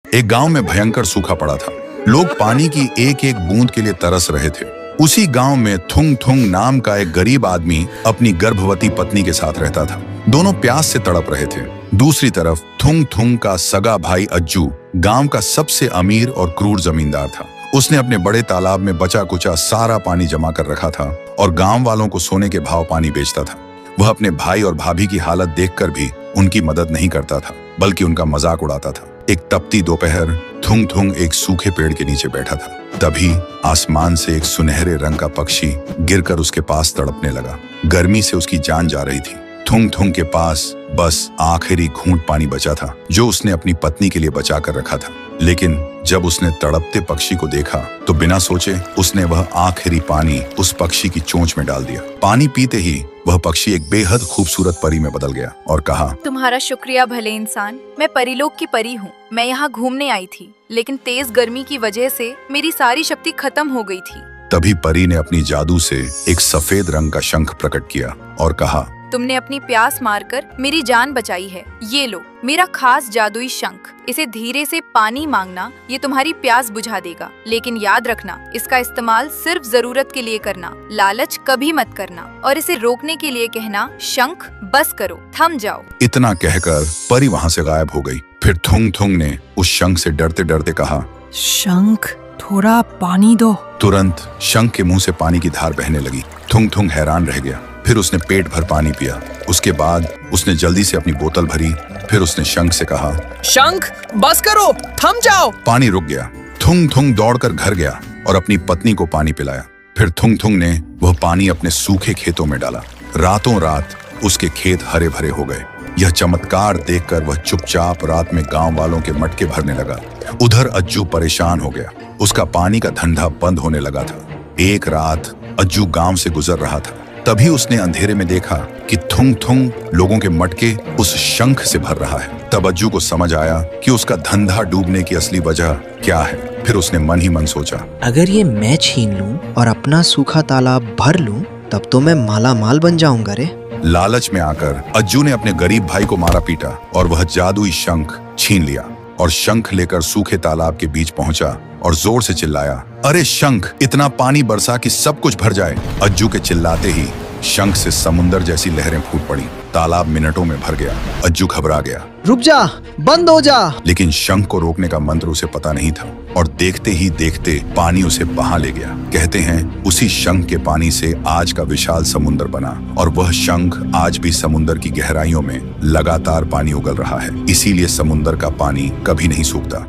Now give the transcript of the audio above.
एक गांव में भयंकर सूखा पड़ा था। लोग पानी की एक एक बूंद के लिए तरस रहे थे। उसी गांव में थुंग थुंग नाम का एक गरीब आदमी अपनी गर्भवती पत्नी के साथ रहता था। दोनों प्यास से तड़प रहे थे। दूसरी तरफ थुंग थुंग का सगा भाई अज्जू गांव का सबसे अमीर और क्रूर जमींदार था। उसने अपने बड़े तालाब में बचा कुचा सारा पानी जमा कर रखा था और गांव वालों को सोने के भाव पानी बेचता था। वह अपने भाई और भाभी की हालत देखकर भी उनकी मदद नहीं करता था, बल्कि उनका मजाक उड़ाता था। एक तपती दोपहर थुंग थुंग एक सूखे पेड़ के नीचे बैठा था। तभी आसमान से एक सुनहरे रंग का पक्षी गिरकर उसके पास तड़पने लगा। गर्मी से उसकी जान जा रही थी। थुंग थुंग के पास बस आखिरी घूंट पानी बचा था, जो उसने अपनी पत्नी के लिए बचा कर रखा था। लेकिन जब उसने तड़पते पक्षी को देखा तो बिना सोचे उसने वह आखिरी पानी उस पक्षी की चोंच में डाल दिया। पानी पीते ही वह पक्षी एक बेहद खूबसूरत परी में बदल गया और कहा, तुम्हारा शुक्रिया भले इंसान। मैं परीलोक की परी हूँ। मैं यहाँ घूमने आई थी, लेकिन तेज गर्मी की वजह से मेरी सारी शक्ति खत्म हो गई थी। तभी परी ने अपनी जादू से एक सफेद रंग का शंख प्रकट किया और कहा, तुमने अपनी प्यास मारकर मेरी जान बचाई है। ये लो मेरा खास जादुई शंख। इसे धीरे से पानी मांगना, ये तुम्हारी प्यास बुझा देगा। लेकिन याद रखना, इसका इस्तेमाल सिर्फ जरूरत के लिए करना, लालच कभी मत करना। और इसे रोकने के लिए कहना, शंख बस करो, थम जाओ। इतना कहकर परी वहाँ से गायब हो गई। फिर थुंग थुंग ने उस शंख से डरते डरते कहा, शंख थोड़ा पानी दो। तुरंत शंख के मुंह से पानी की धार बहने लगी। थुंग थुंग हैरान रह गया। फिर उसने पेट भर पानी पिया। उसके बाद उसने जल्दी से अपनी बोतल भरी। फिर उसने शंख से कहा, शंख बस करो, थम जाओ। पानी रुक गया। थुंग थुंग दौड़कर घर गया और अपनी पत्नी को पानी पिलाया। फिर थुंग थुंग ने वह पानी अपने सूखे खेतों में डाला। रातों रात उसके खेत हरे भरे हो गए। यह चमत्कार देखकर वह चुपचाप रात में गांव वालों के मटके भरने लगा। उधर अज्जू परेशान हो गया। उसका पानी का धंधा बंद होने लगा था। एक रात अज्जू गांव से गुजर रहा था। तभी उसने अंधेरे में देखा कि थुंग थुंग लोगों के मटके उस शंख से भर रहा है। तब अज्जू को समझ आया कि उसका धंधा डूबने की असली वजह क्या है। फिर उसने मन ही मन सोचा, अगर ये मैं छीन लूं और अपना सूखा तालाब भर लूं, तब तो मैं माला माल बन जाऊंगा रे। लालच में आकर अज्जू ने अपने गरीब भाई को मारा पीटा और वह जादुई शंख छीन लिया और शंख लेकर सूखे तालाब के बीच पहुंचा और जोर से चिल्लाया, अरे शंख, इतना पानी बरसा कि सब कुछ भर जाए। अज्जू के चिल्लाते ही शंख से समुंदर जैसी लहरें फूट पड़ी। तालाब मिनटों में भर गया। अज्जू घबरा गया। रुक जा, बंद हो जा। लेकिन शंख को रोकने का मंत्र उसे पता नहीं था और देखते ही देखते पानी उसे बहा ले गया। कहते हैं उसी शंख के पानी से आज का विशाल समुंदर बना और वह शंख आज भी समुंदर की गहराइयों में लगातार पानी उगल रहा है। इसीलिए समुंदर का पानी कभी नहीं सूखता।